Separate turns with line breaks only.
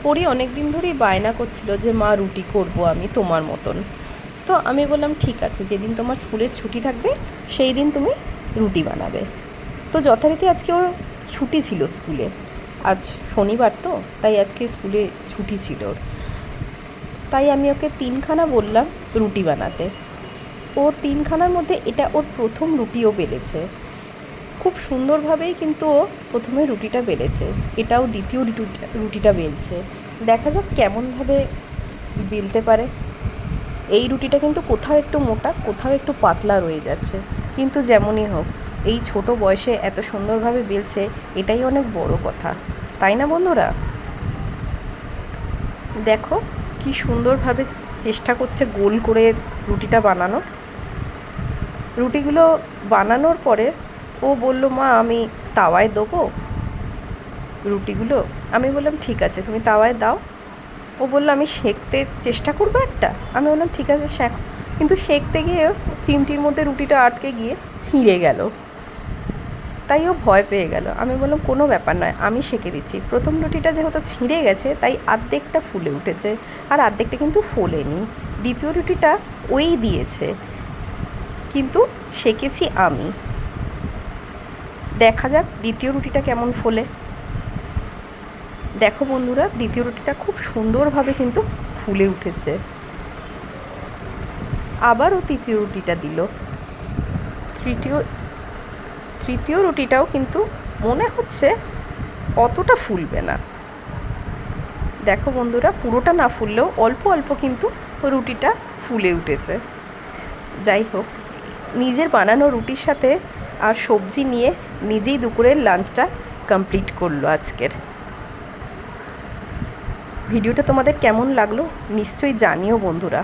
পরি অনেক দিন ধরেই বায়না করছিল যে মা রুটি করব আমি তোমার মতন। তো আমি বললাম ঠিক আছে, যেদিন তোমার স্কুলের ছুটি থাকবে সেই দিন তুমি রুটি বানাবে। তো যথারীতি আজকে ওর ছুটি ছিল স্কুলে, আজ শনিবার তো, তাই আজকে স্কুলে ছুটি ছিল ওর। তাই আমি ওকে তিনখানা বললাম রুটি বানাতে। ও তিনখানার মধ্যে এটা ওর প্রথম রুটিও বেলেছে। খুব সুন্দরভাবেই কিন্তু ও প্রথমে রুটিটা বেলেছে, এটাও দ্বিতীয় রুটিটা বেলছে। দেখা যাক কেমনভাবে বেলতে পারে। এই রুটিটা কিন্তু কোথাও একটু মোটা, কোথাও একটু পাতলা রয়ে যাচ্ছে, কিন্তু যেমনই হোক এই ছোট বয়সে এত সুন্দরভাবে বেলছে, এটাই অনেক বড় কথা, তাই না বন্ধুরা? দেখো কি সুন্দরভাবে চেষ্টা করছে গোল করে রুটিটা বানানোর। রুটিগুলো বানানোর পরে ও বলল, মা আমি তাওয়ায় দেবো রুটিগুলো। আমি বললাম ঠিক আছে তুমি তাওয়ায় দাও। ও বললো আমি সেঁকতে চেষ্টা করবো একটা। আমি বললাম ঠিক আছে শেখো। কিন্তু সেঁকতে গিয়ে চিমটির মধ্যে রুটিটা আটকে গিয়ে ছিঁড়ে গেল, তাই ও ভয় পেয়ে গেল। আমি বললাম কোনো ব্যাপার নয়, আমি সেঁকে দিচ্ছি। প্রথম রুটিটা যেহেতু ছিঁড়ে গেছে তাই অর্ধেকটা ফুলে উঠেছে, আর অর্ধেকটা কিন্তু ফোলেনি। দ্বিতীয় রুটিটা ওই দিয়েছে, কিন্তু সেঁকেছি আমি। দেখা যাক দ্বিতীয় রুটিটা কেমন ফোলে। দেখো বন্ধুরা, দ্বিতীয় রুটিটা খুব সুন্দরভাবে কিন্তু ফুলে উঠেছে। আবারও তৃতীয় রুটিটা দিল। তৃতীয় রুটিটাও কিন্তু মনে হচ্ছে অতটা ফুলবে না। দেখো বন্ধুরা, পুরোটা না ফুললেও অল্প অল্প কিন্তু রুটিটা ফুলে উঠেছে। যাই হোক, নিজের বানানো রুটির সাথে আর সবজি নিয়ে নিজেই দুপুরের লাঞ্চটা কমপ্লিট করলো আজকের। ভিডিওটা তোমাদের কেমন লাগলো নিশ্চয়ই জানিও বন্ধুরা।